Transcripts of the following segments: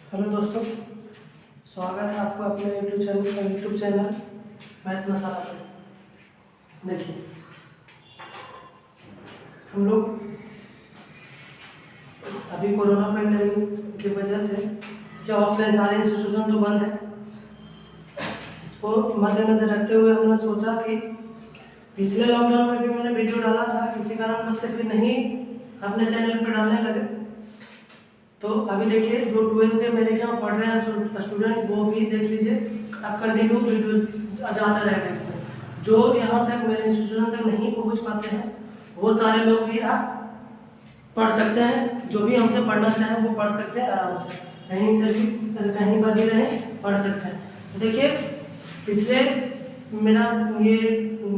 Hello दोस्तों, स्वागत है आपको अपने यूट्यूब चैनल मैथ मसाला पे। देखिए, हम लोग अभी कोरोना पैंडेमिक की वजह से क्या ऑफलाइन सारे इंस्टीट्यूशन तो बंद है। इसको मद्देनजर रखते हुए हमने सोचा कि पिछले लॉकडाउन में भी मैंने वीडियो डाला था, किसी कारणवश से फिर नहीं अपने चैनल पर डालने लगे। तो अभी देखिए, जो 12th के मेरे यहाँ पढ़ रहे हैं स्टूडेंट वो भी देख लीजिए, अब कंटिन्यू वीडियो जाता रहेगा इसमें। जो यहाँ तक मेरे इंस्टीट्यूशन तक नहीं पहुँच पाते हैं वो सारे लोग भी आप पढ़ सकते हैं। जो भी हमसे पढ़ना चाहें वो पढ़ सकते हैं आराम से, कहीं से भी कहीं पर भी रहें पढ़ सकते हैं। तो देखिए, पिछले मेरा ये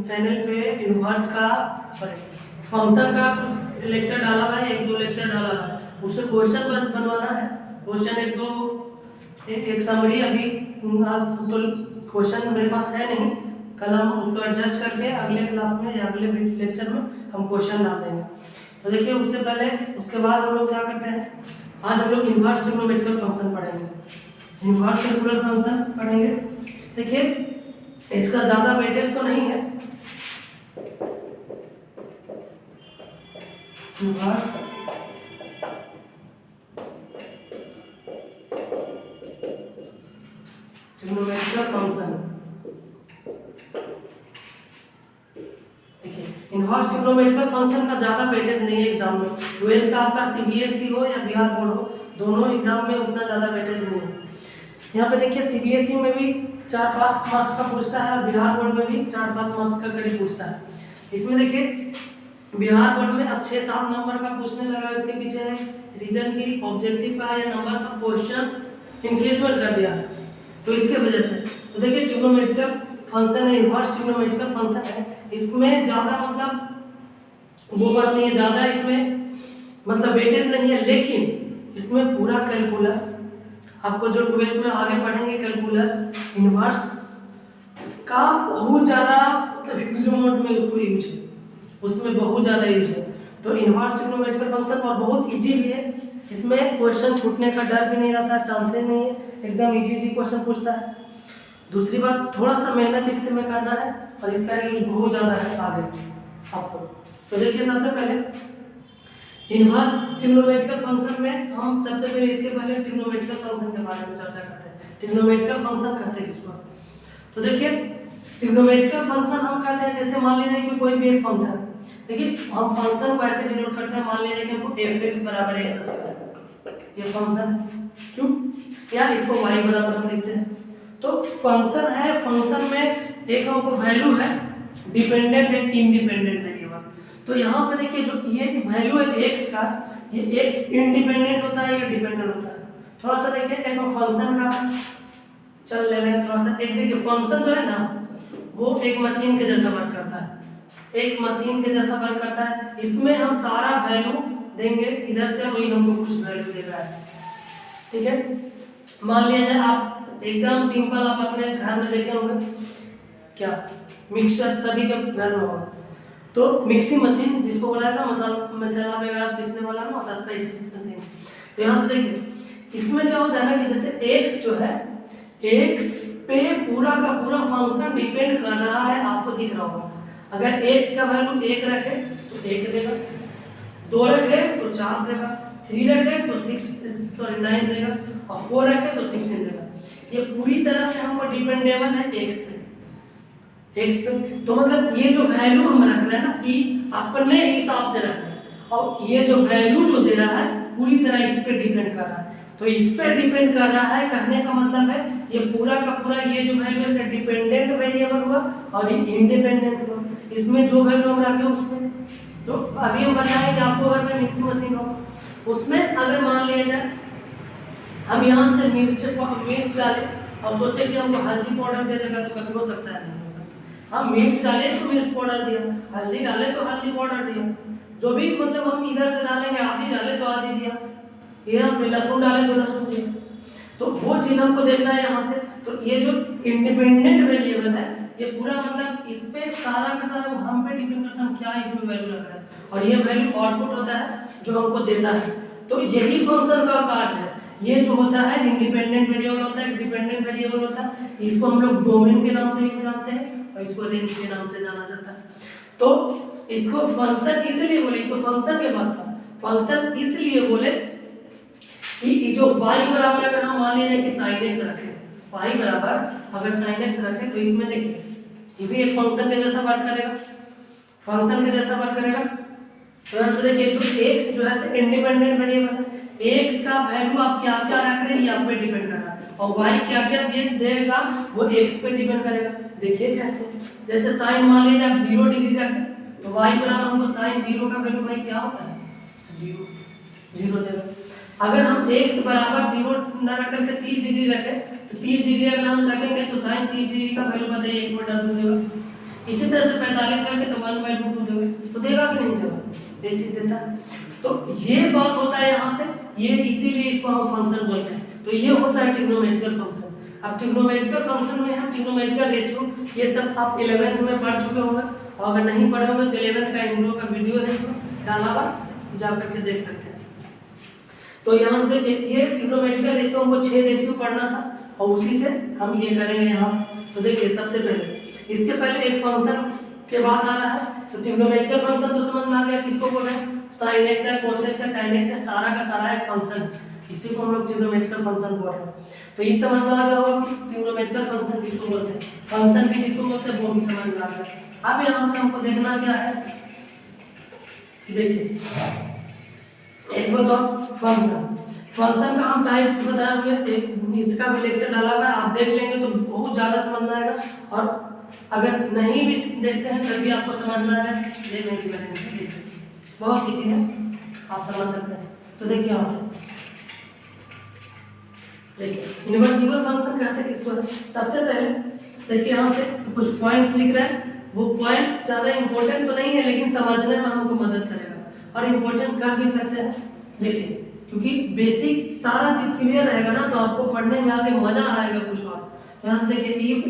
चैनल पे इनवर्स का फंक्शन का कुछ लेक्चर डाला हुआ है, 1-2 लेक्चर डाला हुआ है। उससे क्वेश्चन बस बनवाना है। क्वेश्चन एक समरी अभी आज तो क्वेश्चन मेरे पास है नहीं, कल हम उसको एडजस्ट करके अगले क्लास में या अगले लेक्चर में हम क्वेश्चन डाल देंगे। तो देखिए, उससे पहले उसके बाद हम लोग क्या करते हैं, आज हम लोग इनवर्स ट्रिग्नोमेट्रिकल फंक्शन पढ़ेंगे। इनवर्स ट्रिग्नोमेट्रिकल फंक्शन पढ़ेंगे। देखिए, इसका ज़्यादा वेटेज तो नहीं है। इनवर्स ट्रिग्नोमेट्रिकल फंक्शन, देखिए इनवर्स ट्रिग्नोमेट्रिकल फंक्शन का ज़्यादा वेटेज नहीं है एग्जाम में। 12th का आपका सीबीएसई हो या बिहार बोर्ड हो, दोनों एग्जाम में उतना ज़्यादा वेटेज नहीं है। यहाँ पे देखिए, सीबीएसई में भी 4-5 मार्क्स का पूछता है और बिहार बोर्ड में भी 4-5 मार्क्स का करीब पूछता है। इसमें देखिए, बिहार बोर्ड में अब 6-7 नंबर का पूछने लगा। इसके पीछे रीजन की ऑब्जेक्टिव का या नंबर ऑफ क्वेश्चन इंक्रीजमेंट कर दिया है, तो इसके वजह से। तो देखिए, ट्रिग्नोमेट्रिकल फंक्शन है, इनवर्स ट्रिग्नोमेट्रिकल फंक्शन है। इसमें ज़्यादा मतलब वो बात नहीं है, ज़्यादा इसमें मतलब वेटेज नहीं है, लेकिन इसमें पूरा कैलकुलस आपको जो 12th में आगे पढ़ेंगे, कैलकुलस इनवर्स का बहुत ज़्यादा मतलब ह्यूज अमाउंट में उसको यूज है, उसमें बहुत ज़्यादा यूज है। तो इनवर्स ट्रिग्नोमेट्रिकल फंक्शन और बहुत इजी भी है। इसमें क्वेश्चन छूटने का डर भी नहीं रहता, चांसेस नहीं है, एकदम इजी क्वेश्चन पूछता है। दूसरी बात, थोड़ा सा मेहनत इससे में करना है और इसका यूज बहुत ज़्यादा है आगे आपको। तो देखिए, सबसे पहले इनवर्स ट्रिग्नोमेट्रिकल फंक्शन में हम सबसे पहले इसके पहले ट्रिग्नोमेट्रिकल फंक्शन के बारे में चर्चा करते हैं। ट्रिग्नोमेट्रिकल फंक्शन कहते हैं किसको? तो देखिए, ट्रिग्नोमेट्रिकल फंक्शन हम कहते हैं, जैसे मान लीजिए कि कोई भी एक फंक्शन, देखिए हम फंक्शन को ऐसे डिनोट करते हैं। मान लीजिए कि हमको fx बराबर x², ये फंक्शन क्यों, या इसको y बराबर हम लिखते हैं। तो फंक्शन है, फंक्शन में एक हमको वैल्यू है, डिपेंडेंट एक इंडिपेंडेंट वेरिएबल। तो यहाँ पे देखिए, जो ये वैल्यू है x का, ये x इंडिपेंडेंट होता है या डिपेंडेंट होता है। थोड़ा सा देखिए, एक हम फंक्शन का चल ले रहे हैं थोड़ा सा। एक देखिए, फंक्शन जो है ना, वो एक मशीन के जैसा वर्क करता है, एक मशीन के जैसा वर्क करता है। इसमें हम सारा वैल्यू देंगे, इधर से वही हमको कुछ वैल्यू देगा ऐसे, ठीक है। मान लीजिए आप एकदम सिंपल, आप अपने घर में देखे होंगे क्या, मिक्सर सभी के घर में होगा, तो मिक्सिंग मशीन जिसको बोला था मसाला वगैरह पीसने वाला ना, होता है मशीन। तो यहाँ से देखिए, इसमें क्या होता है ना कि जैसे x जो है, x पे पूरा का पूरा फंक्शन डिपेंड कर रहा है, आपको दिख रहा होगा। अगर x का वैल्यू 1 रखे तो 1 देगा, 2 रखे तो 4 देगा, 3 रखे तो 9 देगा, और 4 रखे तो 16 देगा। ये पूरी तरह से हमको डिपेंडेबल है x पे। तो मतलब ये जो वैल्यू हम रख रहे हैं ना, कि अपने हिसाब से रख रहे हैं, और ये जो वैल्यू जो दे रहा है पूरी तरह इस पे डिपेंड कर रहा है। तो इस पे डिपेंड कर रहा है कहने का मतलब है, ये पूरा का पूरा ये जो वैल्यू है डिपेंडेंट वेरिएबल हुआ और ये इंडिपेंडेंट हुआ। इसमें जो वैल्यू हम रखे उसमें, तो अभी हम बताएं कि आपको अगर मिक्सिंग मशीन हो, उसमें अगर मान लिया जाए हम यहाँ से मिर्च डालें और सोचे कि हमको हल्दी पाउडर दे देगा, तो कभी हो सकता है? नहीं हो सकता। हम मिर्च डाले तो मिर्च पाउडर दिया, हल्दी डाले तो हल्दी पाउडर दिया, जो भी मतलब हम इधर से डालेंगे, आधी डाले तो आधी दिया, ये हम लहसुन डाले तो लहसुन दिया। तो वो चीज़ हमको देखना है यहाँ से। तो ये जो इंडिपेंडेंट वेरिएबल है, ये पूरा मतलब इस पे सारा का सारा हम पे डिपेंड करता है, हम क्या इसमें वैल्यू लग रहा है, और ये वैल्यू आउटपुट होता है जो हमको देता है। तो यही फंक्शन का कार्य है, ये जो होता है इंडिपेंडेंट वेरिएबल होता है, डिपेंडेंट वेरिएबल होता है। इसको हम लोग डोमेन के नाम से भी जानते हैं और इसको रेंज के नाम से जाना जाता है। तो इसको फंक्शन इसलिए बोले, तो फंक्शन के बाद था, फंक्शन इसलिए बोले कि जो y बराबर अगर हम मान लीजिए कि sin x रखें, y बराबर अगर sin x रखें तो इसमें देखिए ये भी एक फंक्शन के जैसा वर्क करेगा, फंक्शन के जैसा वर्क करेगा। तो यहाँ देखिए जो x जो है इंडिपेंडेंट वेरिएबल है, x का वैल्यू आप क्या क्या रख रहे हैं ये आप पे डिपेंड कर रहा है, और y क्या क्या देगा वो x पे डिपेंड करेगा। देखिए कैसे, जैसे sin मान लीजिए आप 0 डिग्री रखें तो y बराबर हमको sin 0 का वैल्यू भाई क्या होता है 0 देगा। अगर हम x बराबर 0 न रख करके 30 डिग्री रखें तो 30 डिग्री अगर हम रखेंगे तो sin 30 डिग्री का वैल्यू बताइए 1/2 देगा। इसी तरह से 45 रखें तो 1/2 देगा, तो देगा कि नहीं देगा, ये चीज देता है। तो ये बात होता है यहाँ से, ये इसीलिए इसको हम फंक्शन बोलते हैं। तो ये होता है ट्रिग्नोमेट्रिकल फंक्शन। अब ट्रिग्नोमेट्रिकल फंक्शन में हम ट्रिग्नोमेट्रिकल रेशियो ये सब आप 11th में पढ़ चुके होंगे, और अगर नहीं पढ़े होंगे तो 11th का इंट्रो का वीडियो है इसमें डाला हुआ, जा करके देख सकते हैं। तो यहाँ से देखिए ये ट्रिग्नोमेट्रिकल रेशियो हमको 6 रेशियो पढ़ना था और उसी से हम ये करेंगे यहाँ। तो देखिए सबसे पहले इसके पहले एक फंक्शन के बाद आ रहा है, तो ट्रिग्नोमेट्रिकल फंक्शन तो समझ में आ गया किसको बोल रहे हैं, sin x है, cos x है, tan x है, सारा का सारा एक फंक्शन, इसी को हम लोग ट्रिग्नोमेट्रिकल फंक्शन बोल रहे हैं। तो ये समझ में आ गया होगा कि ट्रिग्नोमेट्रिकल फंक्शन किसको बोलते हैं, फंक्शन भी किसको बोलते हैं वो भी समझ में आ गया। अब यहाँ से हमको देखना क्या है, देखिए एक बताओ फंक्शन, फंक्शन का हम टाइप्स बताए हुए, इसका भी लेक्चर डाला हुआ है, आप देख लेंगे तो बहुत ज़्यादा समझ में आएगा, और अगर नहीं भी देखते हैं तब भी आपको समझ में आएगा, ये नहीं करेंगे बहुत ही चीज़ है आप समझ सकते हैं। तो देखिए यहाँ से देखिए इन्वर्टिबल फंक्शन कहते हैं किसको, सबसे पहले देखिए यहाँ से कुछ पॉइंट्स लिख रहे हैं, वो पॉइंट्स ज़्यादा इंपॉर्टेंट तो नहीं है लेकिन समझने में हमको मदद करेगा, और इम्पोर्टेंस कह भी सकते हैं। देखिए क्योंकि बेसिक सारा चीज़ क्लियर रहेगा ना तो आपको पढ़ने में आगे मज़ा आएगा कुछ और। तो यहाँ से देखिए if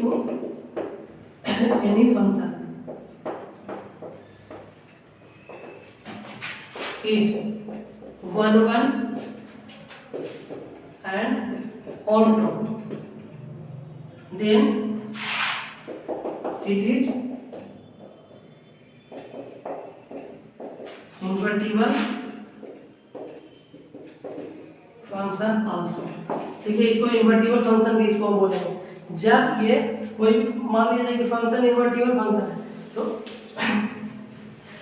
any function is 1 1 and onto, then it is invertible function also. देखिए इसको इन्वर्टिबल फंक्शन भी इसको बोलेंगे, जब ये कोई मान लीजिए कि फंक्शन इन्वर्टिबल फंक्शन है तो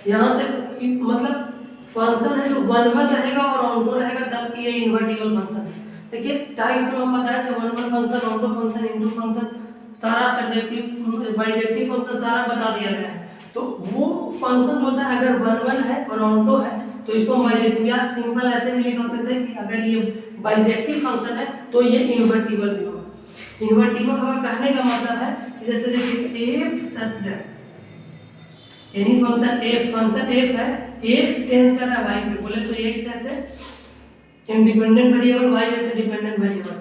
यहाँ से मतलब फंक्शन है जो 1 1 रहेगा और ऑनटो रहेगा तब ये इन्वर्टिबल फंक्शन है। देखिए टाइप में हम बताए थे 1 1 function, onto function, into function, सारा सब्जेक्टिव बाइजेक्टिव फंक्शन सारा बता दिया गया है। तो वो फंक्शन होता है अगर 1 1 है और ऑनटो है तो इसको हम बाइजेक्टिव या सिंपल ऐसे भी लिख सकते हैं कि अगर ये बाइजेक्टिव फंक्शन है तो ये इन्वर्टिबल भी होगा। इन्वर्टिबल होगा कहने का मतलब है कि जैसे देखिए f such that any function f है, x टेंस कर रहा है y पे, बोले तो x ऐसे इंडिपेंडेंट वेरिएबल, y ऐसे डिपेंडेंट वेरिएबल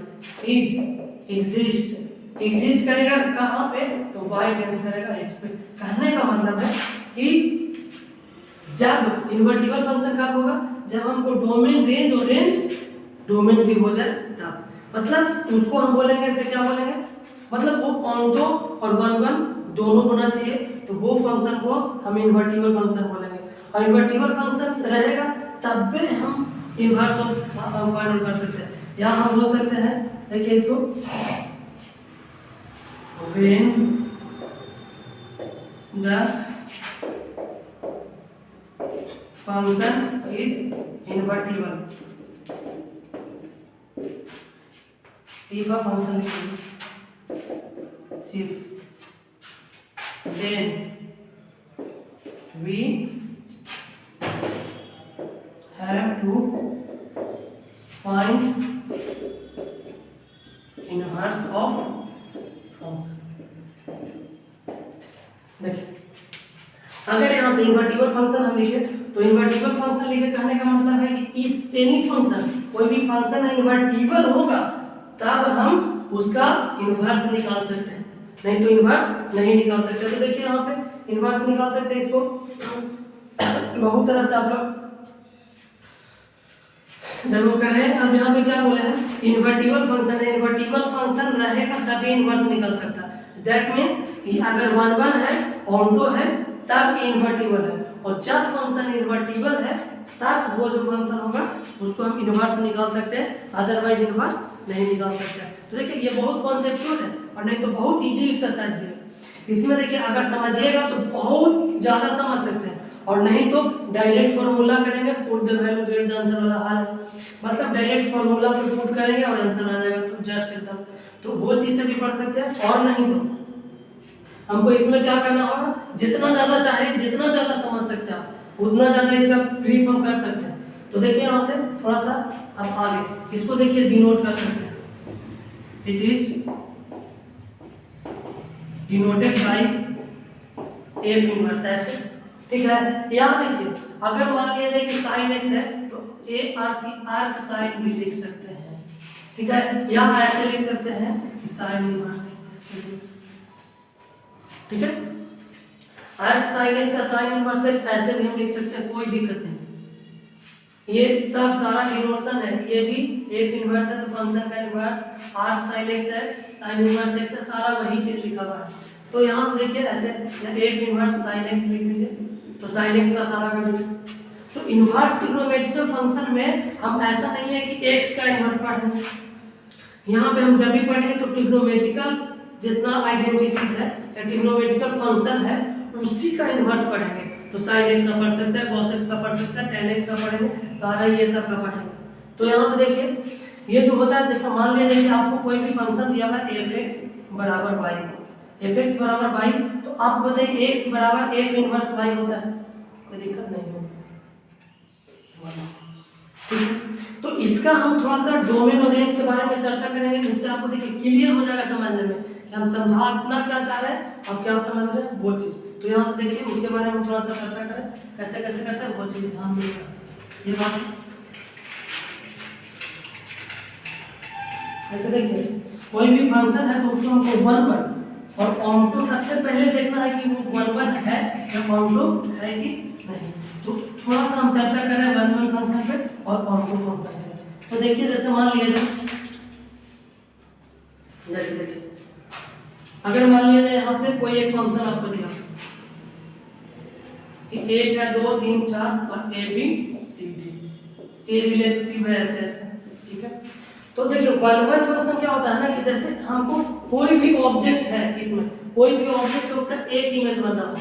एग्जिस्ट करेगा कहाँ पे, तो y टेंस करेगा x पे। कहने का मतलब है कि जब इन्वर्टिबल फंक्शन कब होगा, जब हमको डोमेन रेंज और रेंज डोमेन भी हो जाए तब, मतलब उसको हम बोलेंगे ऐसे क्या बोलेंगे, मतलब वो ऑनटो और 1 1 दोनों होना चाहिए, तो वो फंक्शन को हम इन्वर्टिबल फंक्शन बोलेंगे। और इन्वर्टिबल फंक्शन रहेगा तब भी हम इन्वर्स फाइंड आउट कर सकते हैं, या हम बोल सकते हैं देखिए इसको when the function is invertible, if a function is if then we have to find inverse of function। देखिए अगर यहाँ से इन्वर्टिबल फंक्शन हम लिखे तो इन्वर्टिबल फंक्शन लिखे कहने का मतलब है कि इफ एनी फंक्शन, कोई भी फंक्शन इन्वर्टिबल होगा तब हम उसका इन्वर्स niकाल सकते हैं, नहीं तो इन्वर्स नहीं निकाल सकते। तो देखिए यहाँ पे इन्वर्स निकाल सकते हैं, इसको बहुत तरह से आप लोग देखो क्या है, अब यहाँ पे क्या बोले हैं, इन्वर्टिबल फंक्शन है, इन्वर्टिबल फंक्शन रहेगा तभी इन्वर्स निकल सकता है। दैट मीन्स अगर 1 है, ऑन्टो है, तब इन्वर्टिबल है, और जब फंक्शन इन्वर्टिबल है तब वो जो फंक्शन होगा उसको हम इन्वर्स निकाल सकते हैं, अदरवाइज इन्वर्स नहीं निकाल सकते हैं। तो देखिए ये बहुत कॉन्सेप्चुअल है और नहीं तो बहुत इजी एक्सरसाइज भी है। इसमें देखिए अगर समझिएगा तो बहुत ज़्यादा समझ सकते हैं, और नहीं तो डायरेक्ट फॉर्मूला करेंगे, put the value get the answer वाला हाल है, मतलब डायरेक्ट फॉर्मूला को पुट करेंगे और आंसर आ जाएगा, तो जस्ट एकदम। तो वो चीज़ से भी पढ़ सकते हैं, और नहीं तो हमको इसमें क्या करना होगा, जितना ज़्यादा चाहे, जितना ज़्यादा समझ सकते हैं आप उतना ज़्यादा इसका ग्रिप हम कर सकते हैं। तो देखिए यहाँ से थोड़ा सा अब आगे इसको देखिए डिनोट कर सकते हैं, it is denoted by F inverse ऐसे, ठीक है। यहाँ देखिए अगर मान लिया जाए कि साइन एक्स है तो A R C arc sine भी लिख सकते हैं, ठीक है, या ऐसे लिख सकते हैं कि साइन इनवर्स ऐसे लिख सकते हैं, ठीक है। आर्क साइन एक्स या साइन इनवर्स एक्स ऐसे भी हम लिख सकते हैं, कोई दिक्कत नहीं। ये सब सारा डिनोशन है, ये भी एफ इनवर्स है तो फंक्शन का इनवर्स आर्क साइन एक्स है, साइन इनवर्स एक्स है, सारा वही चीज लिखा हुआ है। तो यहाँ से देखिए ऐसे एफ इनवर्स साइन एक्स लिख लीजिए, तो साइन एक्स का सारा कर लीजिए। तो इनवर्स ट्रिग्नोमेट्रिकल फंक्शन में हम ऐसा नहीं है कि एक्स का इनवर्स पढ़ेंगे, यहाँ पे हम जब भी पढ़ेंगे तो ट्रिग्नोमेट्रिकल जितना आइडेंटिटीज है या ट्रिग्नोमेट्रिकल फंक्शन है उसी का इनवर्स पढ़ेंगे। तो साइन एक्स का पढ़ सकते हैं, कॉस एक्स का पढ़ सकते हैं, टेन एक्स का पढ़ेंगे, सारा ये सब का पढ़ेंगे। तो यहाँ से देखिए ये जो होता है, जैसे मान लीजिए कि आपको कोई भी फंक्शन दिया हुआ है एफ एक्स बराबर वाई, एफ एक्स बराबर वाई, तो आप बताइए एक्स बराबर एफ इनवर्स वाई होता है, कोई दिक्कत नहीं होगी। तो इसका हम थोड़ा सा डोमेन और रेंज के बारे में चर्चा करेंगे, जिससे आपको देखिए क्लियर हो जाएगा समझने में कि हम समझाना क्या चाह रहे हैं और क्या समझ रहे हैं वो चीज़। तो यहाँ से देखिए उसके बारे में थोड़ा सा चर्चा करें, कैसे कैसे करते हैं वो चीज़ ध्यान देगा। ये बात ऐसे देखिए कोई भी फंक्शन है तो उसको हमको 1 पर और ऑन्टो सबसे पहले देखना है कि वो 1 है या ऑन्टो है कि नहीं। तो थोड़ा सा हम चर्चा करें 1 फंक्शन पे और ऑन्टो फंक्शन पे। तो देखिए जैसे मान लिया जाए, जैसे देखिए अगर मान लिया जाए यहाँ से कोई एक फंक्शन आपको दिया, 1 है 2 3 4 और A B C D, A relative है ऐसे ऐसे, ठीक है। तो देखिए 1 फंक्शन क्या होता है ना कि जैसे हमको कोई भी ऑब्जेक्ट है, इसमें कोई भी ऑब्जेक्ट है उसका एक इमेज बनना हो,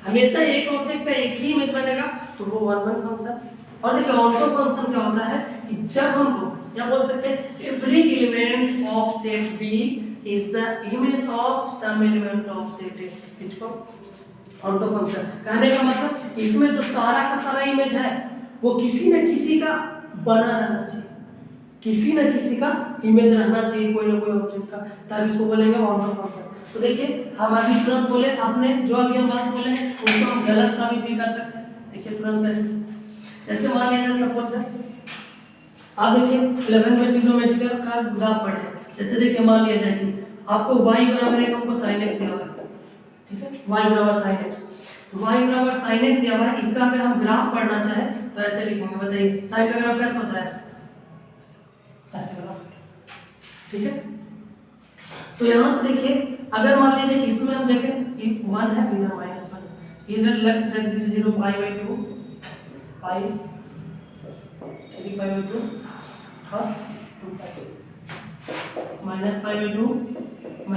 हमेशा एक ऑब्जेक्ट का एक ही इमेज बनेगा, तो वो 1 फंक्शन। और देखिए ऑन्टो फंक्शन क्या होता है कि जब हमको क्या बोल सकते हैं, every element of set B is the image of some element of set A, इसको ऑन्टो फंक्शन कहने का मतलब इसमें जो सारा का सारा इमेज है वो किसी न किसी का बना रहना चाहिए, किसी न किसी का इमेज रहना चाहिए, कोई ना कोई ऑब्जेक्ट का, तब इसको बोलेंगे ऑन्टो फंक्शन। तो देखिए हम अभी तुरंत बोले, आपने जो अभी हम बात बोले उसको हम गलत साबित भी कर सकते हैं। देखिए तुरंत कैसे, जैसे मान लीजिए सपोज है आप देखिए 11 में ट्रिग्नोमेट्रिकल का ग्राफ पढ़े, जैसे देखिए मान लिया जाए कि आपको y बराबर है, हमको sin x दिया हुआ है, ठीक है, y बराबर sin x, तो y बराबर sin x दिया हुआ है, इसका अगर हम ग्राफ पढ़ना चाहें तो ऐसे लिखेंगे, बताइए sin का ग्राफ कैसे होता है, ऐसे ग्राफ, ठीक है। तो यहाँ से देखिए अगर मान लीजिए इसमें हम देखें 1 है, इधर -1, इधर लग दीजिए 0 π/2 पाई 3π/2 और 2π, -π/2 -π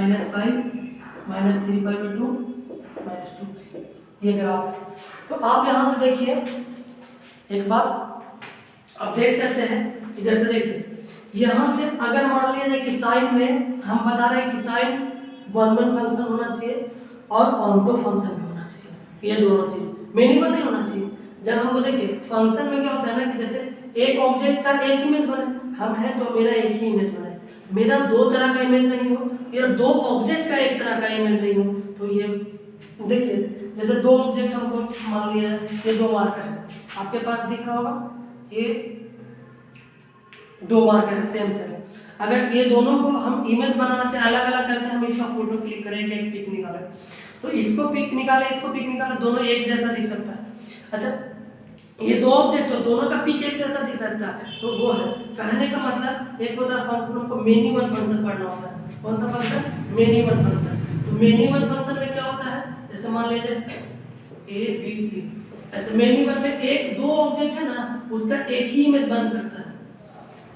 -3π/2 -2, ये ग्राफ। तो आप यहाँ से देखिए एक बात आप देख सकते हैं कि जैसे देखिए यहाँ से अगर मान लिया जाए कि साइन में हम बता रहे हैं कि साइन 1 फंक्शन होना चाहिए और ऑन्टो फंक्शन भी होना चाहिए, ये दोनों चीज मिनिमम नहीं होना चाहिए। जब हमको देखिए फंक्शन में क्या होता है ना कि जैसे एक ऑब्जेक्ट का एक इमेज बने, हम हैं तो मेरा एक ही इमेज बने, मेरा 2 तरह का इमेज नहीं हो या 2 ऑब्जेक्ट का एक तरह का इमेज नहीं हो। तो ये देखिए जैसे 2 ऑब्जेक्ट हमको मान लिया ये 2 मार्कर है, आपके पास दिख रहा होगा ये 2 मार्कर है सेम सेम, अगर ये दोनों को हम इमेज बनाना चाहे अलग अलग करके हम इसका फोटो क्लिक करेंगे, एक पिक निकालें, तो इसको पिक निकाले इसको पिक निकाले, दोनों एक जैसा दिख सकता है। अच्छा ये दो ऑब्जेक्ट हो, दोनों का पीक एक जैसा दिख सकता है, तो वो है। कहने का मतलब एक होता है फंक्शन, हमको मेन इवन फंक्शन पढ़ना होता है। कौन सा फंक्शन? Main even function. तो मेन इवन फंक्शन में क्या होता है, जैसे मान लीजिए ए बी सी, ऐसे मेन इवन में एक दो ऑब्जेक्ट है ना, उसका एक ही इमेज बन सकता है।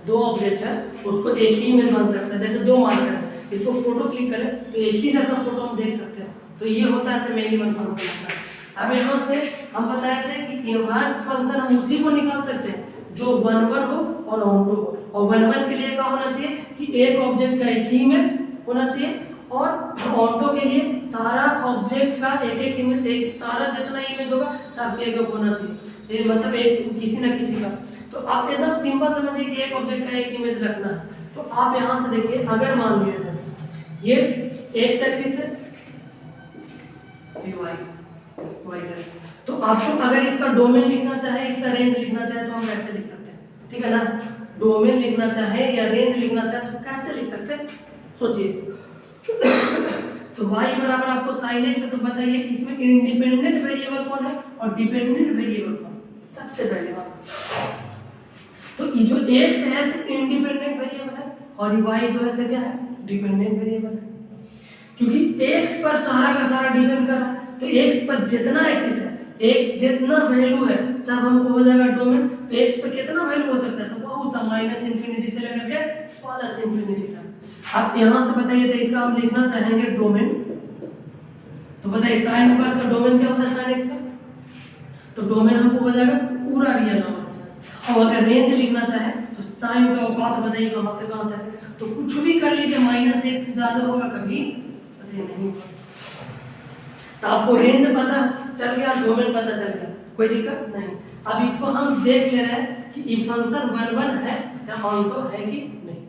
दो ऑब्जेक्ट है उसको एक ही इमेज बन सकता है, जैसे दो मार्कर है, इसको फोटो क्लिक करें तो एक ही जैसा फोटो हम देख सकते हैं, तो ये होता है ऐसे मेन इवन फंक्शन होता है। अब यहाँ से हम बताए थे कि इनवर्स फंक्शन हम उसी को निकाल सकते हैं जो 1 1 हो और ऑन 2 हो, और 1 1 के लिए क्या होना चाहिए कि एक ऑब्जेक्ट का एक ही इमेज होना चाहिए, और ऑन 2 के लिए सारा ऑब्जेक्ट का एक एक इमेज, एक सारा जितना इमेज होगा सब एक होना चाहिए, ये मतलब एक किसी ना किसी का। तो आप एकदम सिंपल समझिए कि एक ऑब्जेक्ट का एक इमेज रखना है। तो आप यहाँ से देखिए, अगर मान लीजिए ये एक्स एक्सिस है, वाई है, तो आपको अगर इसका डोमेन लिखना चाहे, इसका रेंज लिखना चाहे तो हम कैसे लिख सकते हैं? ठीक है ना, डोमेन लिखना चाहे या रेंज लिखना चाहे तो कैसे लिख सकते हैं, सोचिए। तो y बराबर आपको sin x है, तो बताइए इसमें इंडिपेंडेंट वेरिएबल कौन है और डिपेंडेंट वेरिएबल कौन? सबसे पहले बात, तो ये जो x है इंडिपेंडेंट वेरिएबल है और ये y जो है क्या है? डिपेंडेंट वेरिएबल है, क्योंकि x पर सारा का सारा डिपेंड कर रहा है। तो x पर जितना एक्सिस है, x जितना वैल्यू है सब हमको हो जाएगा डोमेन। तो x पर कितना वैल्यू हो सकता है? तो बहुत सा माइनस इंफिनिटी से लेकर के प्लस इंफिनिटी तक। अब यहाँ से बताइए, तो इसका हम लिखना चाहेंगे डोमेन, तो बताइए साइन इनवर्स का डोमेन क्या होता है? साइन x का, तो डोमेन हमको हो जाएगा पूरा रियल नंबर। और अगर रेंज लिखना चाहे तो साइन का औकात बताइए कहाँ से कहाँ तक है, तो कुछ भी कर लीजिए, माइनस एक से ज्यादा होगा कभी नहीं। तो आपको रेंज पता चल गया, डोमेन पता चल गया, कोई दिक्कत नहीं। अब इसको हम देख ले रहे हैं कि ये फंक्शन 1 1 है या ऑन है कि नहीं,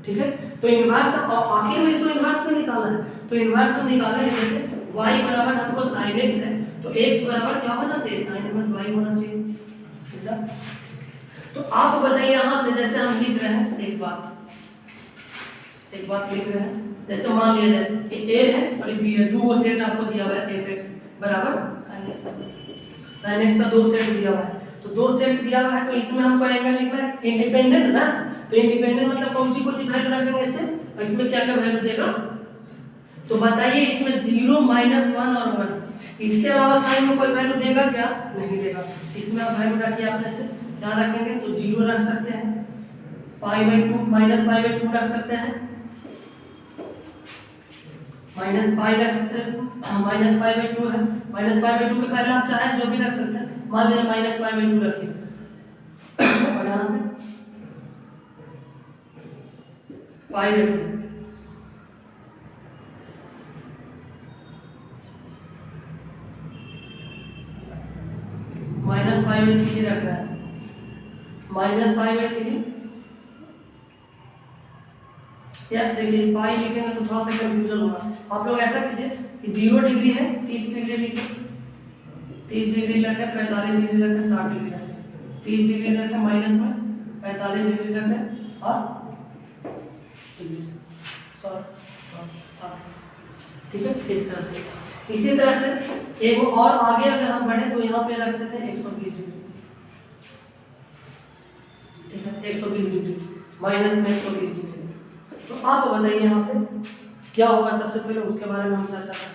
ठीक है। तो इनवर्स आखिर में इसको इनवर्स में निकालना है, तो इनवर्स में निकालने जैसे y बराबर हमको sin x है, तो x बराबर क्या होना चाहिए? sin इनवर्स y होना चाहिए। तो आप बताइए यहाँ से, जैसे हम लिख रहे हैं एक बात लिख रहे हैं, जैसे मान लिया जाए कि a है और b है, दो सेट आपको दिया हुआ है fx बराबर sin x का दो सेट दिया हुआ है, तो दो सेट दिया हुआ है, तो इसमें हमको एंगल लिखना है इंडिपेंडेंट ना, तो इंडिपेंडेंट मतलब कौन सी वैल्यू रखेंगे इससे, और इसमें क्या क्या वैल्यू देगा? तो बताइए इसमें 0 -1 और 1, इसके अलावा साइन में कोई वैल्यू देगा क्या? नहीं देगा। इसमें आप वैल्यू रखिए, अपने से क्या रखेंगे? तो 0 रख सकते हैं, π/2 -π/2 रख सकते हैं, -π रख सकते हैं, -π/2 है, -π/2 के पहले आप चाहे जो भी रख सकते हैं, मान लीजिए -π/2 रखिए और यहाँ से पाई रखिए, -π/3 रख रहा है, -π/3 यार देखिए पाई लिखेंगे तो थोड़ा सा कंफ्यूजन होगा। आप लोग ऐसा कीजिए कि 0 डिग्री है 30 डिग्री लिखिए, 30 डिग्री रखें, 45 डिग्री रखें, 60 डिग्री रखें, 30 डिग्री रखें माइनस में, 45 डिग्री रखें और ठीक है, इस तरह से। इसी तरह से एक और आगे अगर हम बढ़े तो यहाँ पे रख देते हैं 120 डिग्री, ठीक है, 120 डिग्री माइनस में 120 डिग्री। तो आप बताइए यहाँ से क्या होगा, सबसे पहले उसके बारे में हम चर्चा करते हैं।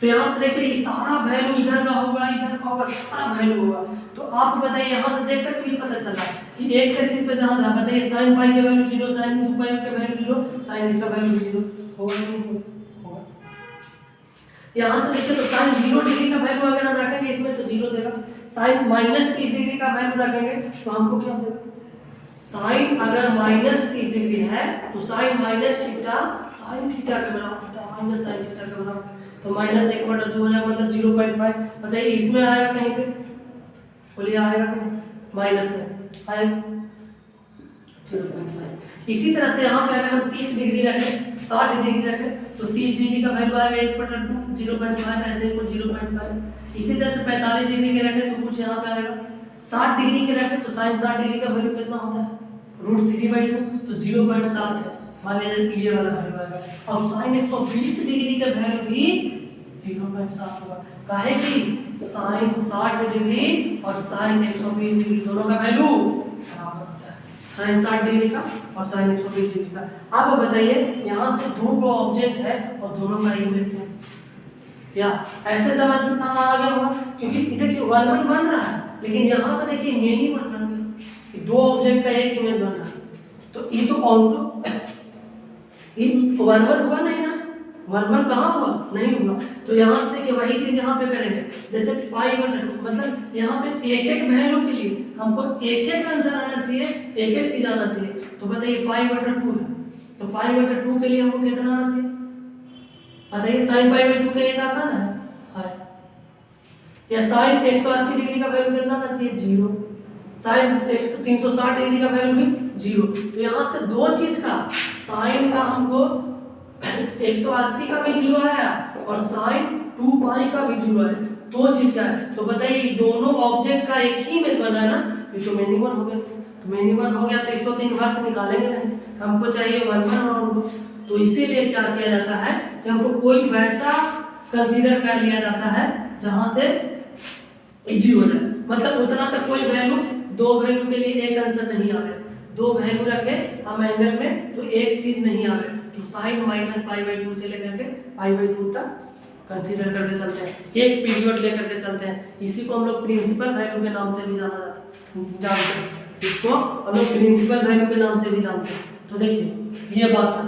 तो यहाँ से देखिए ये सारा वैल्यू इधर का होगा, इधर का होगा, सारा वैल्यू होगा। तो आप बताइए यहाँ से देख कर भी पता चला कि एक एक्सिस पे जहाँ जहाँ बताइए sin पाई का वैल्यू 0, sin 2 पाई का वैल्यू 0, sin x का वैल्यू 0 होगा नहीं होगा। यहाँ से देखिए तो sin 0 डिग्री का वैल्यू अगर हम रखेंगे इसमें तो 0 देगा, sin -30 डिग्री का वैल्यू रखेंगे तो हमको क्या देगा? साइन अगर -30 डिग्री है तो sine minus theta sine theta के बराबर होता है, माइनस साइन थीटा के बराबर, तो -1/2 हो जाएगा, मतलब 0.5। बताइए इसमें आएगा कहीं पे? बोलिए आएगा कि नहीं? माइनस में आएगा 0.5। इसी तरह से यहाँ पे अगर हम 30 डिग्री रखें, 60 डिग्री रखें तो 30 डिग्री का वैल्यू आएगा 1/2 0.5, ऐसे कुछ 0.5। इसी तरह से 45 डिग्री के रखें तो कुछ यहाँ पे आएगा, 60 डिग्री के रखें तो साइन 60 डिग्री का वैल्यू कितना होता है? √3/2, तो 0.7 है, मान लीजिए ये वाला वैल्यू आएगा। और साइन 120 डिग्री का वैल्यू भी 0.7 होगा, काहे कि साइन 60 डिग्री और साइन 120 डिग्री दोनों का वैल्यू बराबर होता है, साइन 60 डिग्री का और साइन 120 डिग्री का। अब बताइए यहाँ से दो ऑब्जेक्ट है और दोनों का इमेज सेम, या ऐसे समझ में आ गया होगा, क्योंकि देखिए 1 1 बन रहा है, लेकिन यहाँ पे देखिए मेनी 1 बन गया, दो ऑब्जेक्ट का एक इमेज बन रहा है, तो ये तो ऑटो ये 1 1 हुआ नहीं ना, 1 1 कहाँ हुआ, नहीं हुआ। तो यहाँ से देखिए वही चीज यहाँ पे करेंगे, जैसे π/2, मतलब यहाँ पे एक एक वैल्यू के लिए हमको एक एक आंसर आना चाहिए, एक एक चीज आना चाहिए। तो बताइए π/2 है, तो π/2 के लिए हमको कितना आना चाहिए बताइए, साइन π/2 का एक आता ना है, या साइन 180 डिग्री का वैल्यू कितना आना चाहिए 0, साइन 360 डिग्री का वैल्यू भी 0। तो यहाँ से दो चीज का, साइन का हमको 180 का भी 0 आया और साइन 2π का भी 0 आया, दो चीज का है। तो बताइए दोनों ऑब्जेक्ट का एक ही इमेज बना है ना, ये तो मिनिमम हो गया, तो मिनिमम हो गया तो इसको तो इनवर्स निकालेंगे नहीं, हमको चाहिए 1 1 और 1 2। तो इसीलिए क्या किया जाता है कि हमको कोई वैसा कंसीडर कर लिया जाता है जहां से इजी हो जाए, मतलब उतना तक कोई वैल्यू, दो वैल्यू के लिए एक आंसर नहीं आवे, दो वैल्यू रखे हम एंगल में तो एक चीज नहीं आवे, तो साइन -π/2 से लेकर के π/2 तक कंसीडर करके चलते हैं, एक पीरियड लेकर के चलते हैं। इसी को हम लोग प्रिंसिपल वैल्यू के नाम से भी जानते हैं, इसको हम लोग प्रिंसिपल वैल्यू के नाम से भी जानते हैं। तो देखिए ये बात है,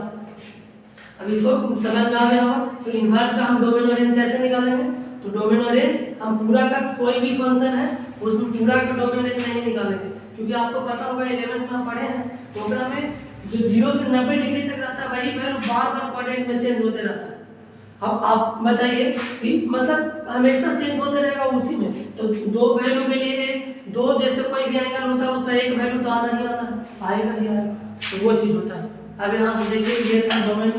अब इसको समझ में आ गया होगा। तो इनवर्स का हम डोमेन और रेंज कैसे निकालेंगे, तो डोमेन और रेंज हम पूरा का कोई भी फंक्शन है उसमें पूरा का डोमेन रेंज नहीं निकालेंगे, क्योंकि आपको पता होगा 11th में पढ़े हैं प्रोग्राम में जो 0 से 90 डिग्री तक रहता है वही वैल्यू बार बार क्वाड्रेंट में चेंज होते रहता है। अब आप बताइए कि मतलब हमेशा चेंज होते रहेगा उसी में, तो दो वैल्यू के लिए दो जैसे कोई भी एंगल होता है उसका एक वैल्यू तो आना ही आना है, आएगा ही आएगा, तो वो चीज होता है। अब यहाँ से देखिए ये था डोमेन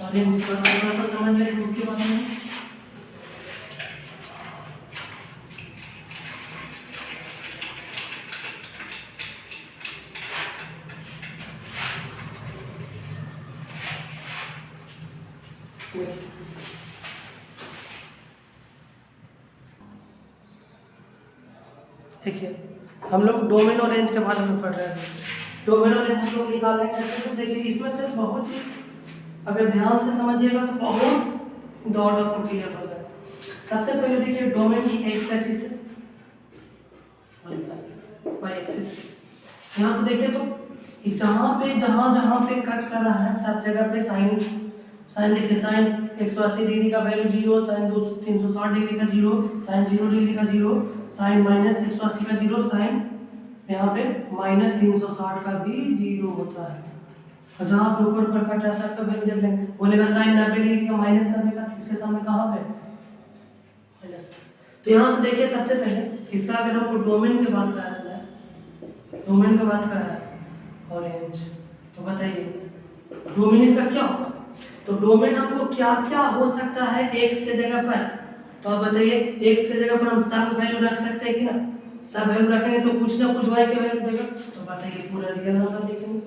और रेंज, थोड़ा सा समझ लें उसके बारे में। देखिए हम लोग डोमेन और रेंज के बारे में पढ़ रहे हैं, डोमेन और रेंज हम लोग निकालने कैसे, तो देखिए इसमें से बहुत चीज अगर ध्यान से समझिएगा तो बहुत दौड़ आपको क्लियर हो जाएगा। सबसे पहले देखिए डोमेन की एक्स एक्सिस है, वाई एक्सिस, यहाँ से देखिए तो जहाँ पे कट कर रहा है सब जगह पे साइन देखिए साइन 180 डिग्री का वैल्यू 0, साइन 360 डिग्री का 0, साइन 0 डिग्री का 0, साइन -180 का 0, साइन यहाँ पे -360 का भी 0 होता है। और जहाँ पे ऊपर पर कट रहा है सबका वैल्यू देख लेंगे, बोलेगा साइन 90 डिग्री का -90 का, इसके सामने कहाँ पे माइनस। तो यहाँ से देखिए सबसे पहले इसका अगर हमको डोमेन की बात कर रहा है, डोमेन की बात कर रहा है और रेंज, तो बताइए डोमेन इसका क्या होगा, तो डोमेन हमको क्या क्या हो सकता है x के जगह पर, तो आप बताइए x के जगह पर हम सब वैल्यू रख सकते हैं कि ना, सब वैल्यू रखेंगे तो कुछ ना कुछ y के वैल्यू देगा, तो बताइए पूरा रियल नंबर लिखेंगे।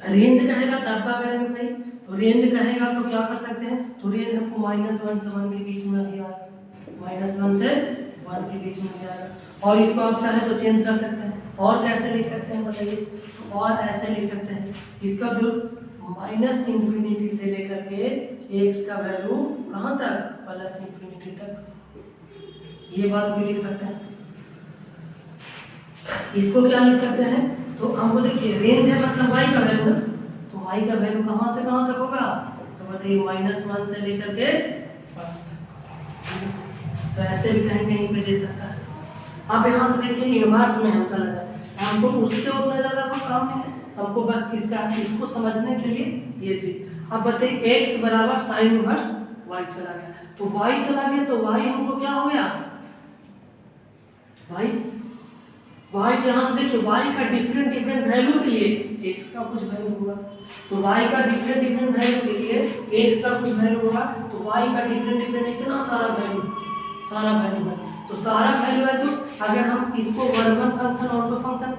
रेंज कहेगा तब क्या करेंगे भाई, तो रेंज कहेगा तो क्या कर सकते हैं, तो रेंज हमको -1 से 1 के बीच में ही आएगा, -1 से 1 के बीच में ही आएगा। और इसको आप चाहे तो चेंज कर सकते हैं, और कैसे लिख सकते हैं बताइए, तो और ऐसे लिख सकते हैं, इसका जो -∞ से लेकर के x का वैल्यू कहाँ तक +∞ तक, ये बात भी लिख सकते हैं। इसको क्या लिख सकते हैं, तो हमको देखिए रेंज है मतलब y का वैल्यू ना, तो y का वैल्यू कहाँ से कहाँ तक होगा, तो बताइए -1 से लेकर के 1 तक, तो ऐसे भी कहीं कहीं पे दे सकता है। अब यहाँ से देखिए इनवर्स में हम चला जाए, हमको उससे उतना ज़्यादा कोई काम नहीं है, हमको बस इसको समझने के लिए ये चीज। अब बताइए x बराबर साइन इनवर्स y चला गया, तो y चला गया तो y हमको क्या हो गया, y यहाँ से देखिए y का डिफरेंट वैल्यू के लिए x का कुछ वैल्यू होगा, तो y का डिफरेंट वैल्यू के लिए x का कुछ वैल्यू होगा, तो y का डिफरेंट इतना सारा वैल्यू है, तो सारा वैल्यू है। तो अगर हम इसको 1 1 फंक्शन और 2 फंक्शन,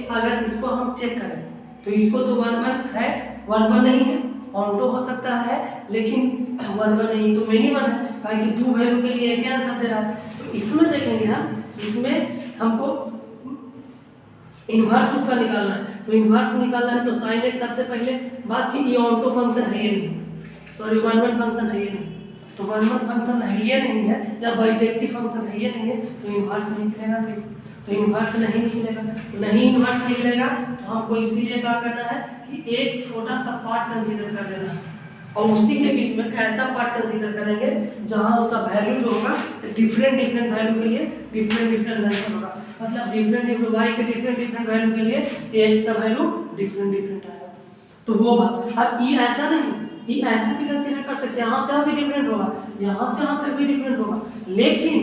अगर इसको हम चेक करें तो इसको तो 1 1 है, 1 1 नहीं है, ऑनटो हो सकता है, लेकिन 1 1 नहीं तो मेनी वन है, काहे कि 2 वैल्यू के लिए क्या आंसर दे रहा है। तो इसमें देखेंगे हम, इसमें हमको इन्वर्स उसका निकालना है। तो इन्वर्स निकालना है तो sin x सबसे पहले बात की, ये ऑनटो फंक्शन है ये नहीं, सॉरी 1 1 फंक्शन है ये नहीं, तो 1 1 फंक्शन है ये नहीं है, या बाइजेक्टिव फंक्शन है ये नहीं है, तो इन्वर्स निकलेगा कैसे? तो इन्वर्स नहीं निकलेगा, तो नहीं इन्वर्स निकलेगा तो हमको इसीलिए क्या करना है कि एक छोटा सा पार्ट कंसीडर कर लेना है, और उसी के बीच में कैसा पार्ट कंसीडर करेंगे जहां उसका वैल्यू जो होगा डिफरेंट वैल्यू के लिए डिफरेंट आंसर होगा, मतलब डिफरेंट y के डिफरेंट वैल्यू के लिए x का वैल्यू डिफरेंट आएगा। तो वो बात, अब ये ऐसा नहीं, ये ऐसे भी कंसीडर कर सकते हैं, यहाँ से यहाँ भी डिफरेंट होगा, यहाँ से यहाँ तक भी डिफरेंट होगा, लेकिन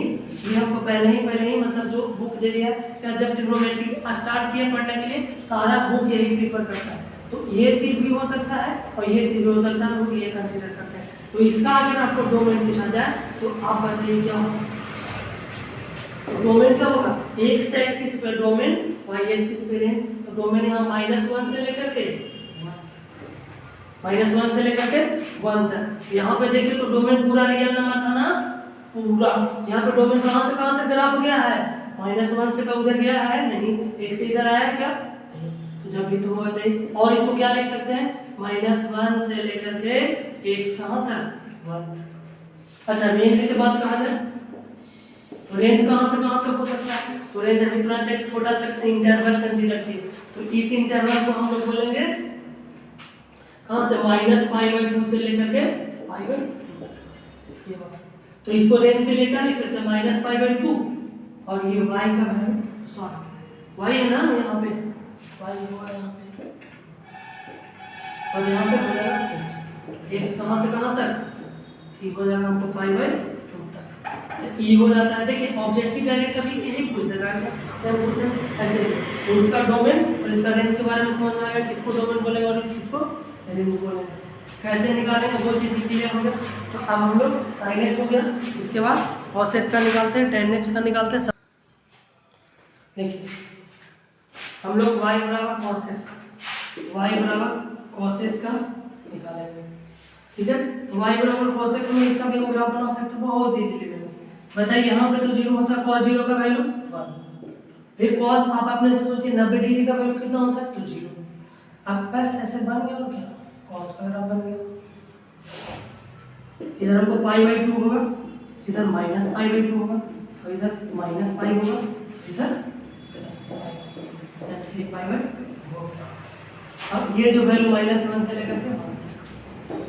ये हमको पहले ही मतलब जो बुक दे दिया है, या जब ट्रिग्नोमेट्री स्टार्ट किए पढ़ने के लिए सारा बुक यही प्रीफर करता है, तो ये चीज़ भी हो सकता है और ये चीज़ भी हो सकता है, वो ये कंसीडर करते हैं। तो इसका अगर आपको डोमेन पूछा जाए तो आप बताइए क्या होगा? तो डोमेन क्या होगा? एक्स एक्सिस पे डोमेन, वाई एक्सिस पे रेंज। तो डोमेन यहाँ -1 से लेकर के -1 तक। यहाँ पे देखिए तो डोमेन पूरा रियल नंबर था ना, पूरा। यहाँ पे डोमेन कहाँ से कहाँ तक ग्राफ गया है? -1 से का उधर गया है नहीं, एक से इधर आया है क्या? तो जब भी तुम बताइए, और इसको क्या लिख सकते हैं? -1 से लेकर के x कहाँ तक? 1। अच्छा, रेंज की बात कहा जाए तो रेंज कहाँ से कहाँ तक हो सकता है? तो रेंज अभी तुरंत एक छोटा सा इंटरवल कंसीडर किए, तो इस इंटरवल को हम लोग बोलेंगे कहाँ से? -π/2 से लेकर के π/2। ये बात, तो इसको रेंज के लिए क्या लिख सकते हैं? -π/2, और ये y का वैल्यू, सॉरी y है ना यहाँ पे, y होगा यहाँ पे, और यहाँ पे हो जाएगा x कहाँ से कहाँ तक? ये हो जाएगा हमको π/2 तक। तो ये हो जाता है, देखिए ऑब्जेक्टिव डायरेक्ट कभी यही पूछ देगा, सेम क्वेश्चन ऐसे। तो उसका डोमेन और इसका रेंज के बारे में समझ में आएगा, किसको डोमेन बोलेंगे और किसको रेंज बोलेंगे, कैसे निकालेंगे वो चीज़ भी क्लियर हो गया। तो अब हम लोग sin x हो गया, इसके बाद cos x का निकालते हैं, tan x का निकालते हैं। देखिए हम लोग y बराबर cos x का निकालेंगे, ठीक है। तो y बराबर cos x में इसका भी हम ग्राफ बना सकते हैं बहुत इजीली। बताइए यहाँ पे तो 0 होता है, cos 0 का वैल्यू 1, फिर cos आप अपने से सोचिए 90 डिग्री का वैल्यू कितना होता है? तो 0। अब बस ऐसे बन गया और क्या, cos का ग्राफ बन गया। इधर हमको π/2 होगा, इधर -π/2 होगा, और इधर -π होगा, इधर +π/2 होगा। अब ये जो वैल्यू -1 से लेकर के 1 तक।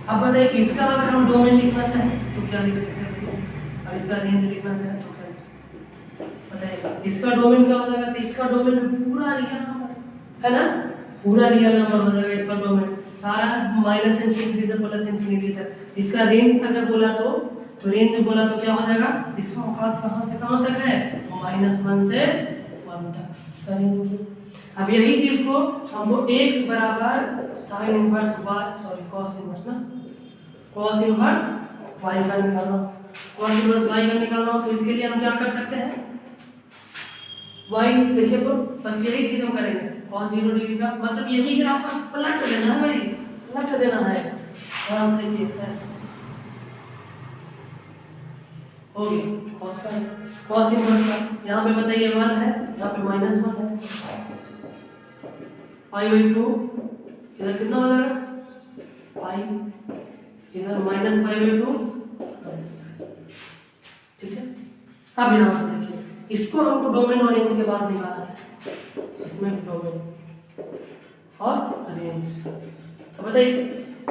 अब बताइए इसका अगर हम डोमेन लिखना चाहें तो क्या लिख सकते हैं, और इसका रेंज लिखना चाहें तो क्या लिख सकते हैं? बताइए इसका डोमेन क्या हो जाएगा? तो इसका डोमेन पूरा रियल नंबर है ना, पूरा रियल नंबर हो जाएगा इसका डोमेन, सारा -∞ से +∞ तक। इसका रेंज अगर बोला तो रेंज बोला तो क्या हो जाएगा? इसका औकात कहाँ से कहाँ तक है? तो -1 से 1 तक इसका रेंज हो गया। अब यही चीज को हमको x बराबर sin inverse y, sorry cos inverse ना, cos इनवर्स y का निकालना, cos इनवर्स y का निकालना हो तो इसके लिए हम क्या कर सकते हैं? y देखिए तो बस यही चीज हम करेंगे, cos 0 डिग्री का मतलब यही ग्राफ बस पलट देना है भाई, पलट देना है। यहाँ से देखिए ऐसे हो गया cos का, cos इनवर्स का यहाँ पे बताइए 1 है, यहाँ पे -1 है, π/2 इधर कितना हो जाएगा? पाई, इधर -π/2, ठीक है। अब यहाँ से देखिए इसको हमको डोमेन और रेंज के बाद निकालना है, इसमें डोमेन और रेंज। तो बताइए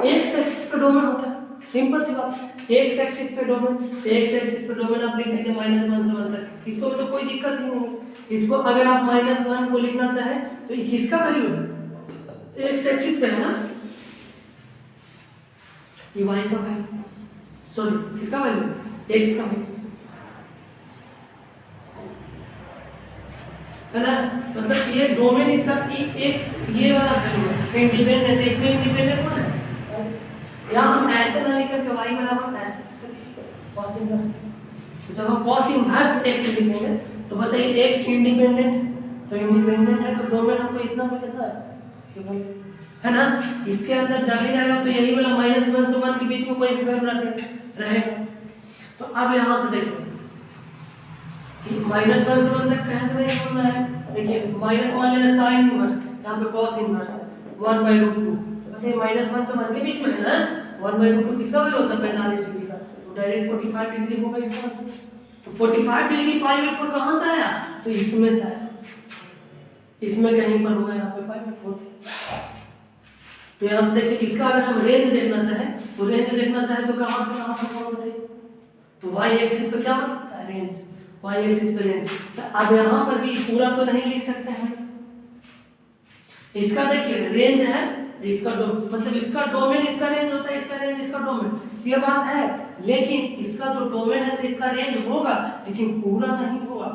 एक्स एक्सिस पे डोमेन होता है, सिंपल सी बात, एक्स एक्सिस पे डोमेन, एक्स एक्सिस पे डोमेन आप लिख दीजिए -1 से 1 तक, इसको भी तो कोई दिक्कत ही नहीं। इसको अगर आप -1 को लिखना चाहें तो ये किसका वैल्यू है? एक्स एक्सिस पे है ना, ये y का वैल्यू, सॉरी किसका वैल्यू? x का वैल्यू है ना, मतलब ये डोमेन इसका x ये वाला वैल्यू है, इंडिपेंडेंट है, इसमें इंडिपेंडेंट कौन है? यहाँ हम ऐसे ना लिख करके y बराबर ऐसे cos इनवर्स x, तो जब हम cos इनवर्स x लिखेंगे तो बताइए x इंडिपेंडेंट है, तो इंडिपेंडेंट है तो डोमेन हमको इतना भी कितना है है ना। इसके अंदर जब भी रहेगा तो यही वाला -1 से 1 के बीच में कोई भी वैल्यू रहेगा। तो अब यहाँ से देखिए -1 से 1 तक कहे तो नहीं बोलना है। देखिए माइनस मान लेना साइन इनवर्स, यहाँ पे कॉस इनवर्स है 1/√2। बताइए -1 से 1 के बीच में है ना, 1/√2 किसका वैल्यू होता है 45 डिग्री का, तो डायरेक्ट 45 डिग्री होगा इसका आंसर। तो 45 डिग्री π/4 कहाँ से आया, तो इसमें से आया, इसमें कहीं पर होगा यहाँ पे π/4। तो यहाँ से देखिए इसका अगर हम रेंज देखना चाहें तो रेंज देखना चाहें तो कहाँ से होगा बताइए, तो y एक्सिस पे क्या मतलब है रेंज, y एक्सिस पे रेंज। तो अब यहाँ पर भी पूरा तो नहीं लिख सकते हैं, इसका देखिए रेंज है तो इसका मतलब इसका डोमेन इसका रेंज होता है, इसका रेंज इसका डोमेन, ये बात है। लेकिन इसका जो डोमेन है से इसका रेंज होगा लेकिन पूरा नहीं होगा।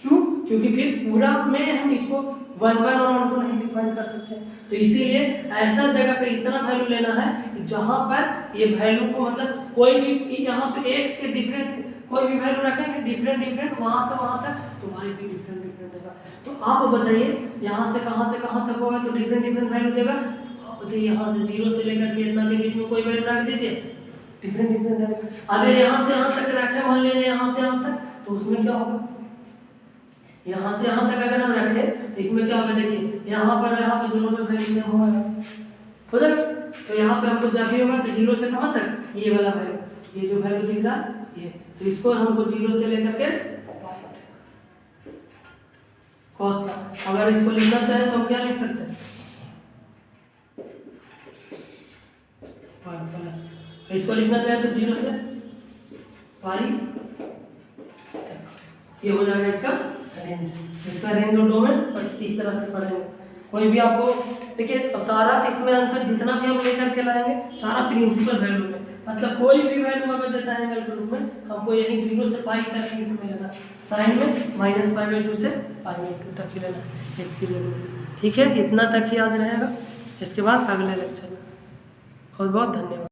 क्यों, क्योंकि फिर पूरा में हम इसको 1/1 और 1 को नहीं डिफाइन कर सकते। तो इसीलिए ऐसा जगह पे इतना वैल्यू लेना है जहां पर ये वैल्यू को मतलब कोई भी यहाँ पे x के डिफरेंट कोई भी वैल्यू रखेंगे डिफरेंट वहां से वहां तक, तो y भी डिफरेंट देगा। तो आप बताइए यहाँ से कहाँ तक होगा तो डिफरेंट वैल्यू देगा। तो आप बताइए यहाँ से 0 से लेकर के इतना के बीच में कोई वैल्यू रख दीजिए, डिफरेंट देगा। अगर यहाँ से यहाँ तक रखे मान लीजिए यहाँ से यहाँ तक, तो उसमें क्या होगा, यहाँ से यहाँ तक अगर हम रखें तो इसमें क्या होगा, देखिए यहाँ पे दोनों में वैल्यू सेम होगा हो जाएगा। तो यहाँ पे हमको जब भी होगा तो 0 से कहाँ तक ये वाला वैल्यू, ये जो वैल्यू दिख रहा है ये, तो इसको हमको 0 से लेकर के cos का, अगर इसको लिखना चाहे तो हम क्या लिख सकते हैं, इसको लिखना चाहे तो 0 से पाई, ये हो जाएगा इसका रेंज, इसका रेंज और डोमेन बस इस तरह से पढ़ेंगे। कोई भी आपको देखिए सारा इसमें आंसर जितना भी हम लेकर के लाएंगे सारा प्रिंसिपल वैल्यू में, मतलब कोई भी वैल्यू अगर देता है एंगल के रूप में हमको यही 0 से पाई तक ही इसमें लेना, साइन में -π/2 से π/2 तक ही लेना एक पीरियड में। ठीक है, इतना तक ही आज रहेगा, इसके बाद अगले लेक्चर में। बहुत बहुत धन्यवाद।